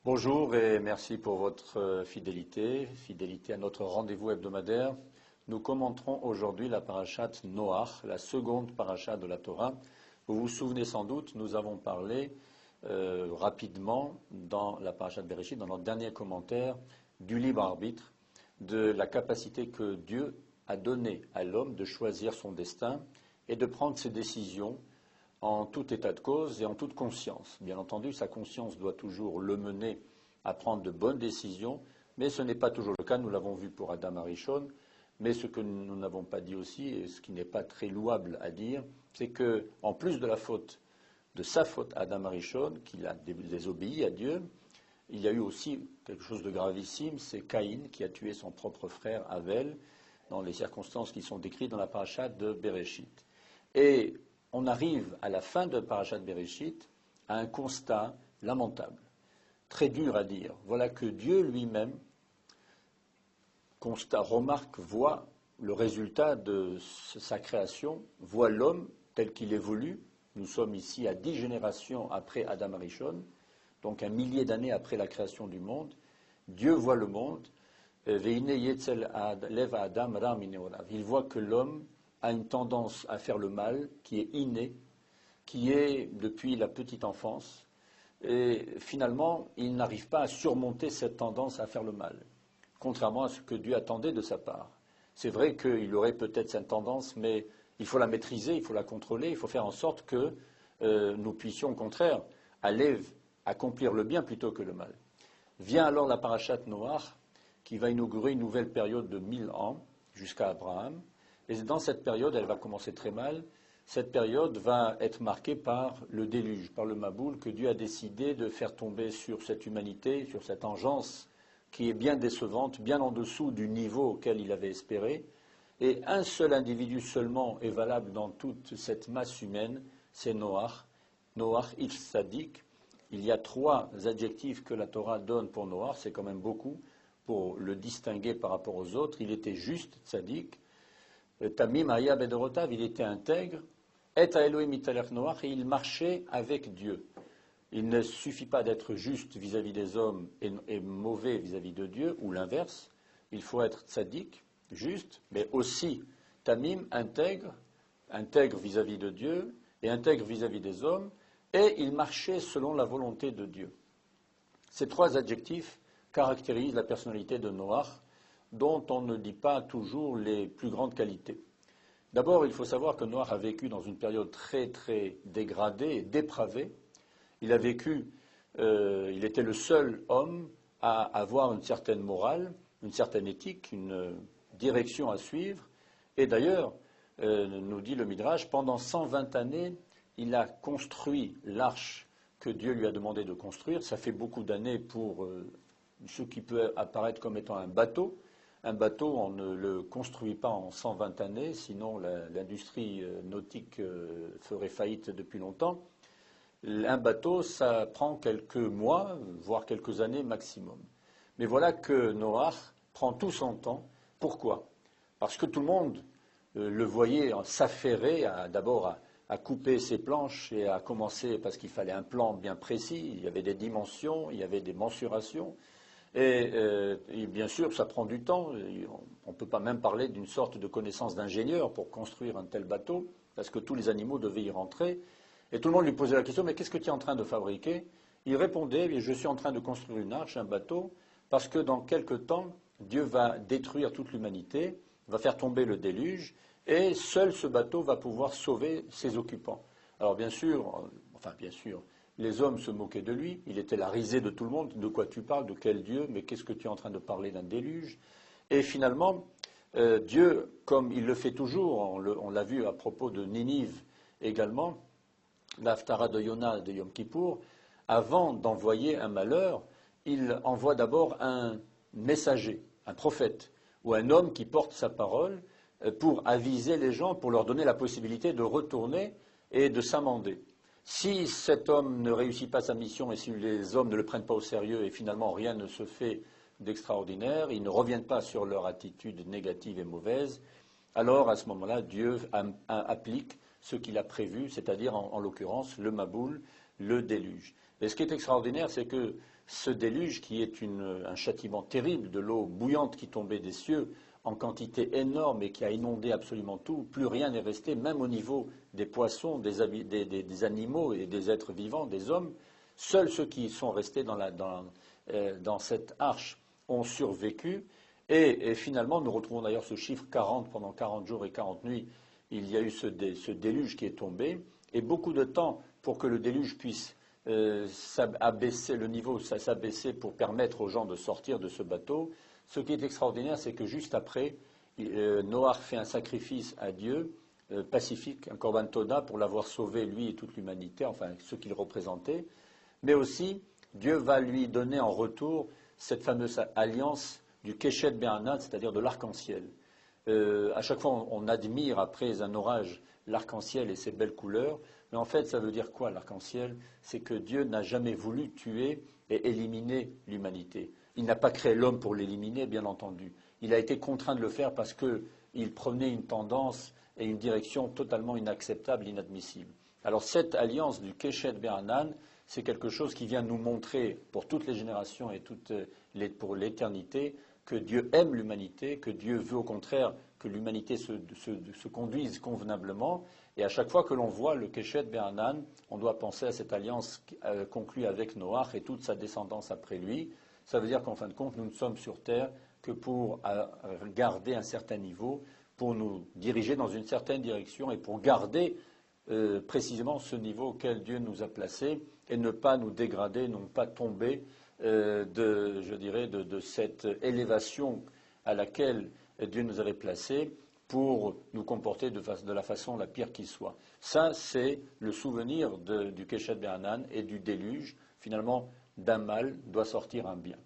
Bonjour et merci pour votre fidélité à notre rendez-vous hebdomadaire. Nous commenterons aujourd'hui la parachate Noach, la seconde parachate de la Torah. Vous vous souvenez sans doute, nous avons parlé rapidement dans la parachate Bereshit, dans notre dernier commentaire, du libre arbitre, de la capacité que Dieu a donnée à l'homme de choisir son destin et de prendre ses décisions en tout état de cause et en toute conscience. Bien entendu, sa conscience doit toujours le mener à prendre de bonnes décisions, mais ce n'est pas toujours le cas. Nous l'avons vu pour Adam Arishon, mais ce que nous n'avons pas dit aussi, et ce qui n'est pas très louable à dire, c'est que, en plus de la faute, de sa faute Adam Arishon, qu'il a désobéi à Dieu, il y a eu aussi quelque chose de gravissime, c'est Caïn qui a tué son propre frère Abel, dans les circonstances qui sont décrites dans la parachate de Bereshit. Et on arrive à la fin de Parashat Bereshit à un constat lamentable, très dur à dire. Voilà que Dieu lui-même voit le résultat de sa création, voit l'homme tel qu'il évolue. Nous sommes ici à 10 générations après Adam Arishon, donc un millier d'années après la création du monde. Dieu voit le monde. Il voit que l'homme a une tendance à faire le mal qui est innée, qui est depuis la petite enfance, et finalement, il n'arrive pas à surmonter cette tendance à faire le mal, contrairement à ce que Dieu attendait de sa part. C'est vrai qu'il aurait peut-être cette tendance, mais il faut la maîtriser, il faut la contrôler, il faut faire en sorte que nous puissions, au contraire, aller accomplir le bien plutôt que le mal. Vient alors la parachate Noach, qui va inaugurer une nouvelle période de 1000 ans, jusqu'à Abraham. Et dans cette période, elle va commencer très mal. Cette période va être marquée par le déluge, par le Maboul, que Dieu a décidé de faire tomber sur cette humanité, sur cette engeance qui est bien décevante, bien en dessous du niveau auquel il avait espéré. Et un seul individu seulement est valable dans toute cette masse humaine, c'est Noach. Noach il-Sadik. Il y a 3 adjectifs que la Torah donne pour Noach, c'est quand même beaucoup pour le distinguer par rapport aux autres. Il était juste, Sadik. Tamim Aya Bedorotav, il était intègre, et à Elohim Italech Noach, et il marchait avec Dieu. Il ne suffit pas d'être juste vis-à-vis des hommes et mauvais vis-à-vis de Dieu, ou l'inverse. Il faut être tzaddik, juste, mais aussi Tamim, intègre vis-à-vis de Dieu, et intègre vis-à-vis des hommes, et il marchait selon la volonté de Dieu. Ces 3 adjectifs caractérisent la personnalité de Noach, dont on ne dit pas toujours les plus grandes qualités. D'abord, il faut savoir que Noach a vécu dans une période très très dégradée et dépravée. Il était le seul homme à avoir une certaine morale, une certaine éthique, une direction à suivre. Et d'ailleurs, nous dit le Midrash, pendant 120 années, il a construit l'arche que Dieu lui a demandé de construire. Ça fait beaucoup d'années pour ce qui peut apparaître comme étant un bateau. Un bateau, on ne le construit pas en 120 années, sinon l'industrie nautique ferait faillite depuis longtemps. Un bateau, ça prend quelques mois, voire quelques années maximum. Mais voilà que Noach prend tout son temps. Pourquoi? Parce que tout le monde le voyait s'affairer d'abord à couper ses planches et à commencer, parce qu'il fallait un plan bien précis, il y avait des dimensions, il y avait des mensurations. Et bien sûr, ça prend du temps. On ne peut pas même parler d'une sorte de connaissance d'ingénieur pour construire un tel bateau, parce que tous les animaux devaient y rentrer. Et tout le monde lui posait la question, mais qu'est-ce que tu es en train de fabriquer? Il répondait, je suis en train de construire une arche, un bateau, parce que dans quelque temps, Dieu va détruire toute l'humanité, va faire tomber le déluge, et seul ce bateau va pouvoir sauver ses occupants. Alors bien sûr, les hommes se moquaient de lui, il était la risée de tout le monde. De quoi tu parles? De quel Dieu? Mais qu'est-ce que tu es en train de parler d'un déluge? Et finalement, Dieu, comme il le fait toujours, on l'a vu à propos de Ninive également, l'Haftara de Yona de Yom Kippour, avant d'envoyer un malheur, il envoie d'abord un messager, un prophète, ou un homme qui porte sa parole pour aviser les gens, pour leur donner la possibilité de retourner et de s'amender. Si cet homme ne réussit pas sa mission et si les hommes ne le prennent pas au sérieux et finalement rien ne se fait d'extraordinaire, ils ne reviennent pas sur leur attitude négative et mauvaise, alors à ce moment-là, Dieu applique ce qu'il a prévu, c'est-à-dire en l'occurrence le Maboul, le déluge. Et ce qui est extraordinaire, c'est que ce déluge, qui est un châtiment terrible de l'eau bouillante qui tombait des cieux en quantité énorme et qui a inondé absolument tout, plus rien n'est resté, même au niveau des poissons, des animaux et des êtres vivants, des hommes. Seuls ceux qui sont restés dans cette arche ont survécu. Et finalement, nous retrouvons d'ailleurs ce chiffre 40, pendant 40 jours et 40 nuits, il y a eu ce déluge qui est tombé, et beaucoup de temps pour que le déluge puisse abaisser le niveau, s'abaisser pour permettre aux gens de sortir de ce bateau. Ce qui est extraordinaire, c'est que juste après, Noach fait un sacrifice à Dieu, pacifique, un korban toda, pour l'avoir sauvé, lui et toute l'humanité, enfin ceux qu'il représentait. Mais aussi, Dieu va lui donner en retour cette fameuse alliance du Keshet Be'anan, c'est-à-dire de l'arc-en-ciel. À chaque fois, on admire, après un orage, l'arc-en-ciel et ses belles couleurs. Mais en fait, ça veut dire quoi, l'arc-en-ciel? C'est que Dieu n'a jamais voulu tuer et éliminer l'humanité. Il n'a pas créé l'homme pour l'éliminer, bien entendu. Il a été contraint de le faire parce qu'il prenait une tendance et une direction totalement inacceptable, inadmissible. Alors cette alliance du Keshet Be'anan, c'est quelque chose qui vient nous montrer pour toutes les générations et pour l'éternité que Dieu aime l'humanité, que Dieu veut au contraire que l'humanité se conduise convenablement. Et à chaque fois que l'on voit le Keshet Be'anan, on doit penser à cette alliance conclue avec Noach et toute sa descendance après lui. Ça veut dire qu'en fin de compte, nous ne sommes sur terre que pour garder un certain niveau, pour nous diriger dans une certaine direction et pour garder précisément ce niveau auquel Dieu nous a placés et ne pas nous dégrader, ne pas tomber de cette élévation à laquelle Dieu nous avait placés pour nous comporter de la façon la pire qui soit. Ça, c'est le souvenir du Keshet Be'anan et du déluge. Finalement, d'un mal doit sortir un bien.